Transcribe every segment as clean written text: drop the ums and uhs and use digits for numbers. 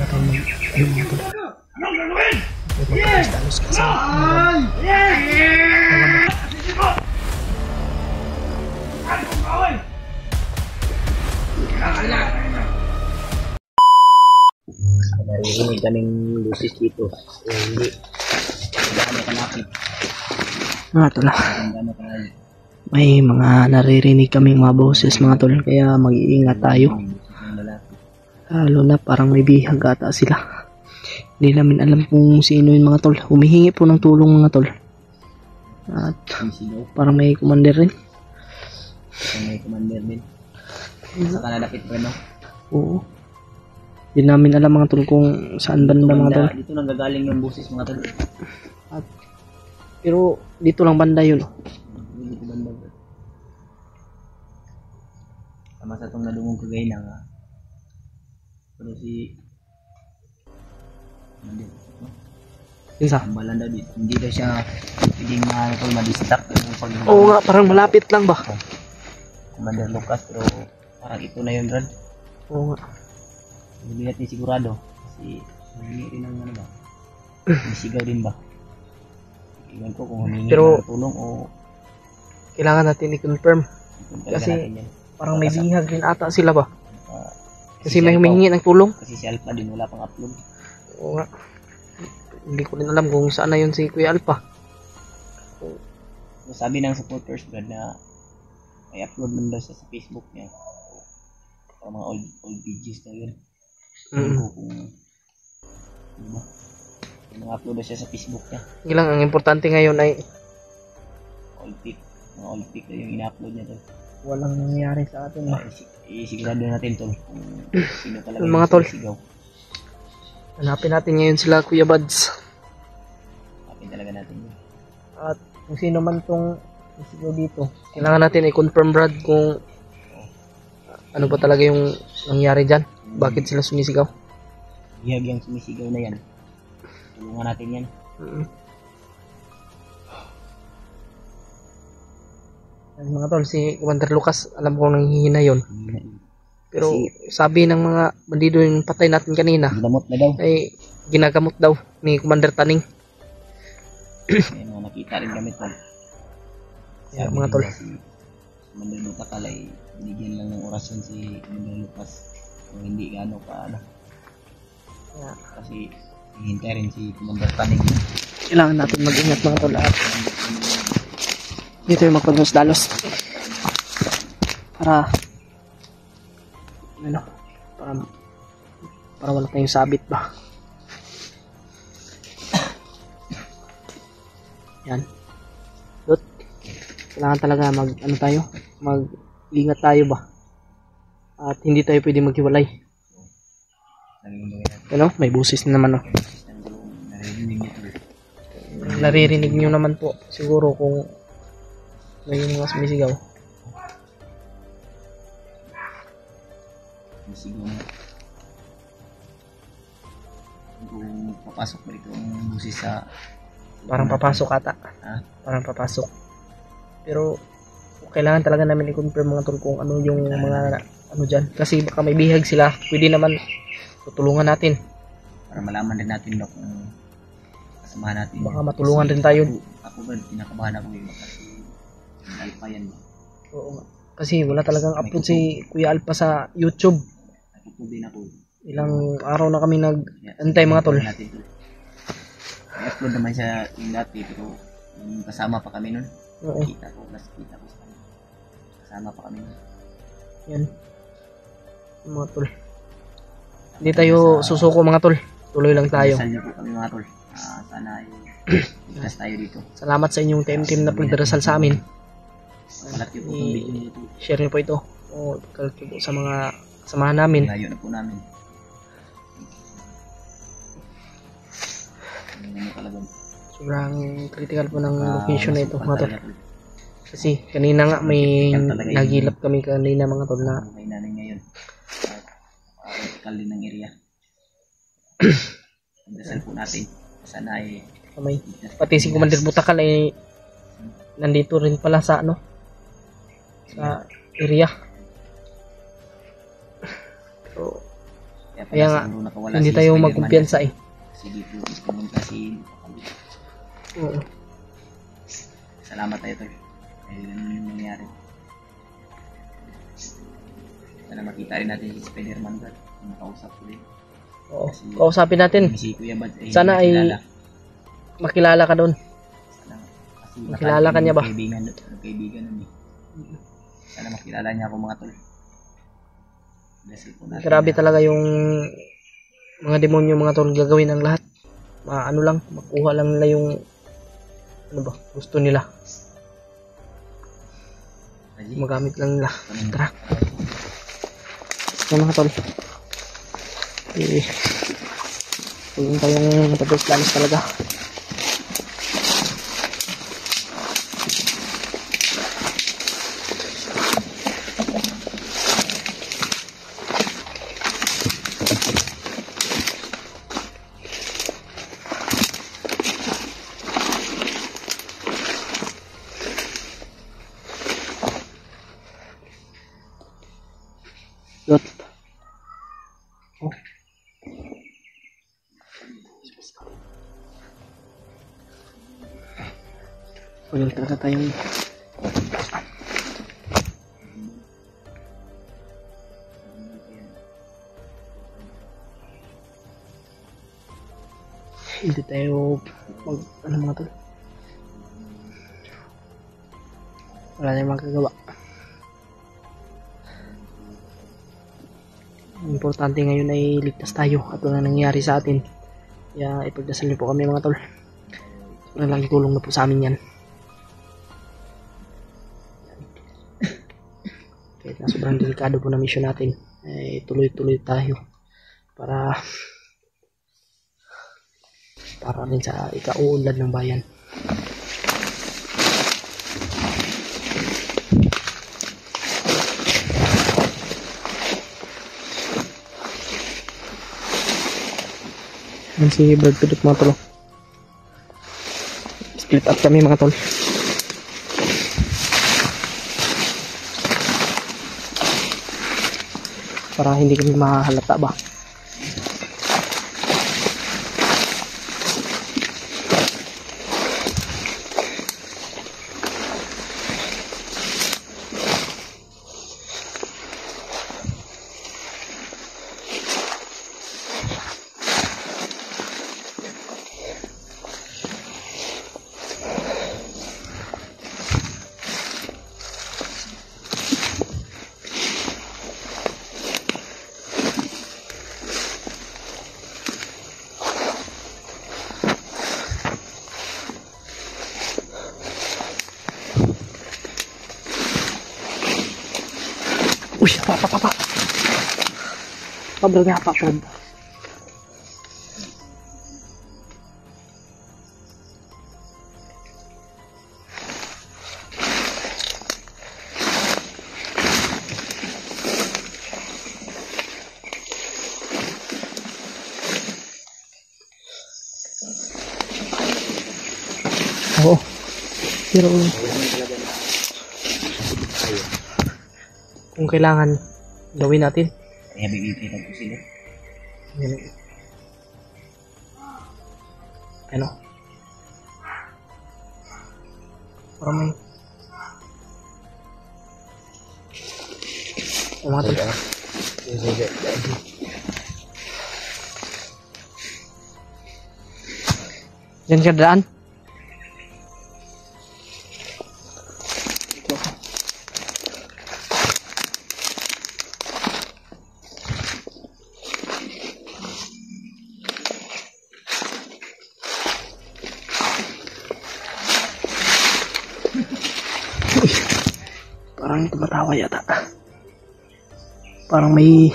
natin ayun mga tol. Magpapakastalos kasi naririnig kaming lusis dito. Hindi gano'n kalapit mga tol. May mga naririnig kaming mga boses mga tol, kaya mag-iingat tayo. Lalo na parang may bihag ata sila. Hindi namin alam kung sino yung mga tol. Humihingi po ng tulong mga tol. At parang may commander rin. May commander din. Saka lalapit pa, no? Oo. Hindi namin alam mga tol kung saan banda mga tol. Dito nang gagaling yung boses mga tol. At, pero dito lang banda yun. Dito banda. Sama sa itong nadungong kagay na nga. Pero si Isa. Ambalan daw dito. Hindi daw siya pwedeng ma-distract. Oo nga, parang malapit lang ba? Commander Lucas, pero parang ito na yun, Brad. Oo nga. Hindi natin sigurado. Kasi humingi rin ng ano ba? Misigaw din ba? Iwan ko kung humingi ng tulong o kailangan natin i-confirm. Kasi parang may bihag din ata sila ba? Kasi may humingi ng tulong. Kasi si Alpha din wala pang upload. Oo nga. Hindi ko rin alam kung saan na yun si Kuya Alpha. Sabi ng supporters, Brad, na may upload man daw siya sa Facebook niya. Para mga old videos na yun. Kung diba? May upload na siya sa Facebook niya. Ilang ang importante ngayon ay old pic. Mga old pic na yung ina-upload niya to. Walang nangyari sa atin. Isigurado natin tol kung sino talaga mga tol. Sigaw. Hanapin natin ngayon sila Kuya Buds. Hanapin talaga natin yun. At kung sino man tong sigaw dito, kailangan natin i-confirm Brad kung ano ba talaga yung nangyari dyan. Bakit sila sumisigaw? Bihag yung sumisigaw na yan. Tulungan natin yan. Mga tol, si Commander Lucas, alam ko nanghihina yun. Pero sabi ng mga bandido yung patay natin kanina, ginamot na daw. Ay ginagamot daw ni Commander Taning. May mga nakita rin kami tol. Yeah, mga tol. Si Commander Lucas ay binigyan lang ng orasyon si Commander Lucas. Kung hindi gaano pa ano. Yeah. Kasi hihintay rin si Commander Taning. Kailangan natin mag-ingat mga tol. At dito yung magpagdalos para ano, para wala tayong sabit ba. Yan. Dot. Kailangan talaga mag-ingat tayo ba. At hindi tayo pwede maghiwalay. Ano? May busis na naman, oh. Naririnig nyo naman po siguro kung may mga sumisigaw. Sumisigaw na. Kung papasok ba ito ang busis sa... Parang papasok ata. Parang papasok. Pero kailangan talaga namin i-confirm mga tol kung ano yung mga ano dyan. Kasi baka may bihag sila. Pwede naman tutulungan natin. Para malaman din natin no, kung kasamahan natin. Baka matulungan din tayo. Ako ba, pinakabahan ako yun. Kasi Alpha yan ba? Oo nga. Kasi wala talagang upload si Kuya Alpha sa YouTube. Ako din ako. Ilang araw na kami nag-antay mga tol. I-upload naman siya yung dati pero yung kasama pa kami nun. Oo. Kita ko sa kanya. Kasama pa kami nun. Yan. Mga tol. Hindi tayo susuko mga tol. Tuloy lang tayo. Dasal niyo po kami mga tol. Sana ay ligtas tayo dito. Salamat sa inyong team na pagdarasal sa amin. Kalat niyo po itong video niyo po. Share niyo po ito. O kalat niyo po sa mga kasamahan namin. Layo na po namin. Sobrang critical po ng location na ito mga tol. Kasi kanina nga may nagilap kami kanina mga tol na kay nanay ngayon. Critical din ng area. Dasal po natin. Sana ay may pati si Commander Butakal ay nandito rin pala sa ano sa area. Pero Kaya nga, siguro nakawala hindi si tayo Spider-Man magkumpiyansa kasi. eh. Kasi dito pumunta si Oo. salamat tayo tol. Dahil ganun yung nangyari. Sana makita rin natin si Spider-Man tol. Makausap ko rin. Oo. Kausapin natin. Si Kuya Bad ay Sana ay nakilala. makilala ka doon. Sana, kasi Makilala ka niya ba? Kaibigan nun eh. Sana makilala niya ako mga tol. Blessed po natin. Grabe talaga yung mga demonyo mga tol, gagawin ng lahat. Ano lang, makuha lang nila yung ano ba, gusto nila. Magamit lang nila. Tara. So mga tol. Huwag tayong tados-lanos talaga. Lot. Oh. Wala talaga tayong hindi tayo ano mga tol. Wala tayong magagawa. Importante ngayon ay ligtas tayo at walang nangyari sa atin. Kaya ipagdasal niyo po kami mga tol. Sobrang laking tulong na po sa amin yan. Kahit na sobrang delikado po na mission natin, ay tuloy-tuloy tayo para rin sa ikauunlad ng bayan. Yan si Brad Pitt mga tol. Split up kami mga tol. Para hindi kami mahalata ba. Uy, pa. Pabral nga pa, Shod. Oo. Pero kung kailangan gawin natin. Kaya bibigyan ko sila. Ano? Parang may mga tol. Diyan ka daan? Parang tumatawa yata. Parang may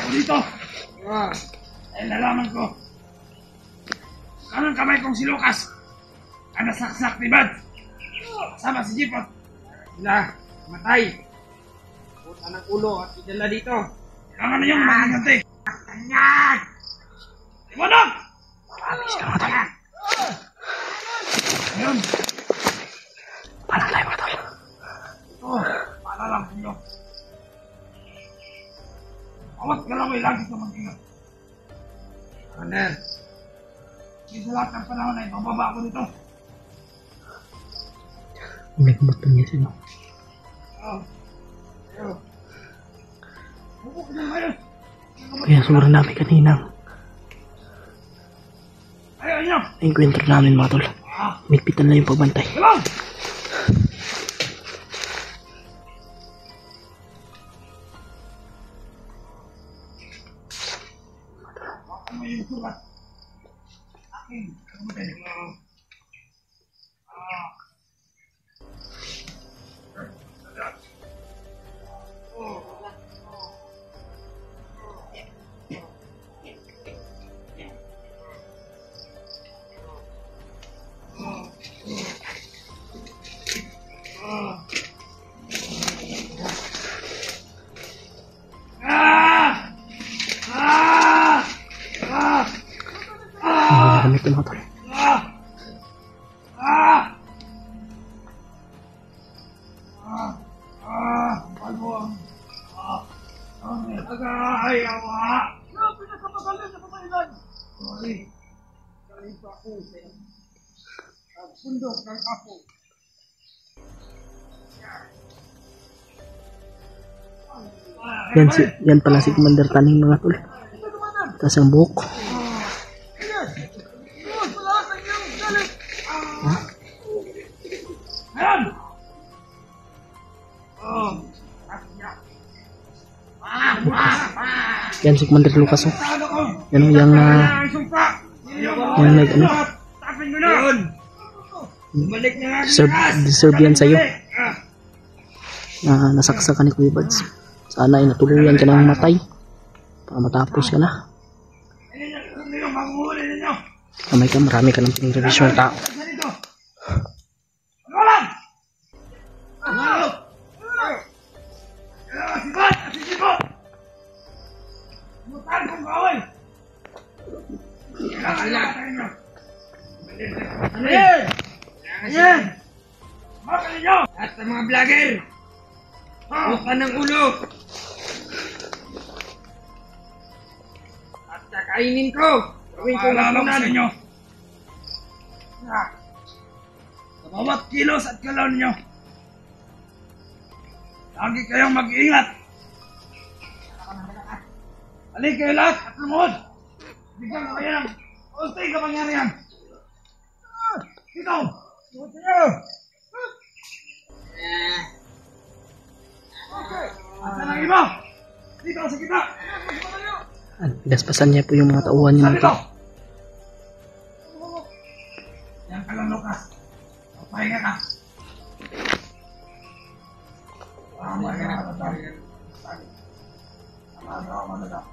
Dito. Ay nalaman ko. Kanang kamay kong si Lucas. Ang nasaksak ni Bad. Sama si Jipot. Sila, matay. Puta ng ulo at idala dito. Kailangan na yung magigante. Kanyag! Iwanog! Marami sila mga tol. Ayun. Paano tayo mga tol? Ito, paalala ko nyo. Bawat galaw ay lagi ka mag-ingat. Aner, hindi sa lahat ng panahon ay bababa ako dito. Nagmot na niya sila. Kaya sobrang dami kanina. Ayaw nyo! Enkwentro namin mga tol. Mitpitan na yung pagbantay. Galaw! Baka may yung sulat. Akin, kamutin. Gamit yung mga tol. Yan pala si Commander Taning mga tol. Tapos ang buhok. Yan si Commander Lucas. Oh. Yan o yung like ano. Deserve yan sa'yo. Nasaksakan ni Kuya Bads. Sana ay natuluyan ka ng matay. Para matapos ka na. Kamay ka, marami ka ng pinag-revision ng tao. Ayan! Bakal ninyo! At sa mga vlogger! Buka ng ulo! At kakainin ko! Gawin ko lalunan ninyo! Sa bawat kilos at galaw ninyo! Lagi kayong mag-iingat! Halika kayo lahat at lumuhod! Bigyan ko kayo ng unting kapangyarihan! Dito! Lumuhod kayo! Asan ang iba? Dito sa kita! Pinaspasan niya po yung mga tauhan niya. Dito! Yan ka lang, Lucas. Papahinga ka. Papahinga ka. Papahinga ka.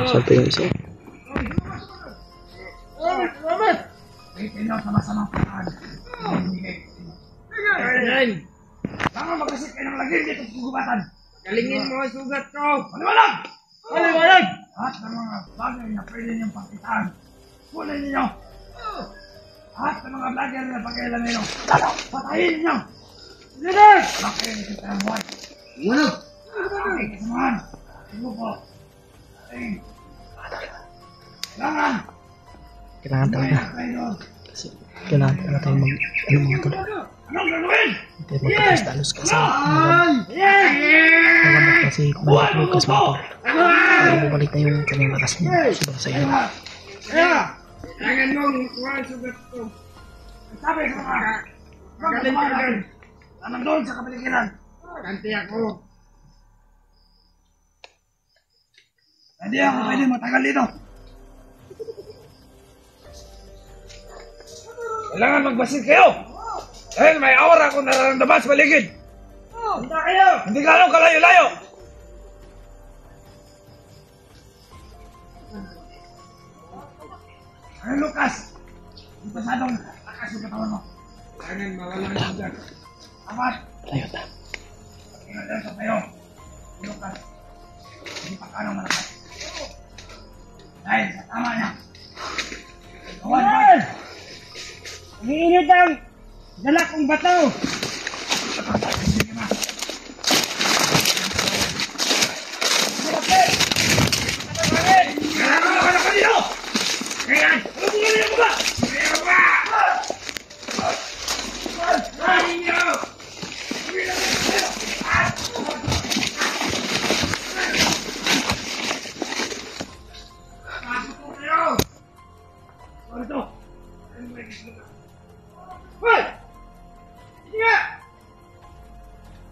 Sampai yung isa. Ito nyo sa masamang paraan. Tama magkasip kayo ng lagim dito sa gugubatan. Galingin mo ang sugat ko. Maliwalag! Maliwalag! At ng mga bagay na pwede niyong pagkitaan. Kunin ninyo. At ng mga vlogger na pagkailan ninyo. Patayin ninyo. Leader! Bakit nito tayo buhay? Walang! Okay, kasamahan. Tingnan po. Kailangan talaga. Kasi kailangan talaga tayo mga tol. Anong gagawin? Hindi magpatalos-talos kasi. si Commander Lucas mga tol. Bumalik na yung kanyang lakas niya. Sobrang saya. Kailangan mong makuha ang sugat ko. Sabi ko mga magaling ka dyan. Naman doon sa kapaligiran. Ganti ako. Hindi ako pwede matagal dito. Kailangan magbasid kayo. Dahil may aura akong nararamdaman sa paligid. Hindi kayo. Hindi ka lang kalayo-layo. Ano Lucas? Hindi pasadong lakas yung katawan mo. Kailangan mawalan yung sugat. Apat. Tayo ta. Tingnan sa tayo. Lucas. Hindi pa ka nang malakas. Dahil sa tama niya. Kawan! Umiinit ang dala kong bato! Hoy! Sige nga!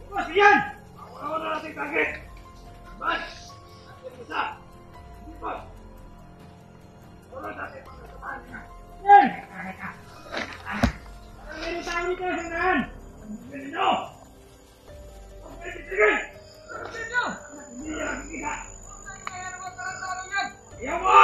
Iwas yan! Ako na natin target! Bas! Isa! Iwas! Wala natin pagkakataan niya! Yan! Ang meron tao dito sa sandaan! Ang bigyan ninyo! Ang bigyan! Ang bigyan! Hindi yan nakikita! Ayaw mo!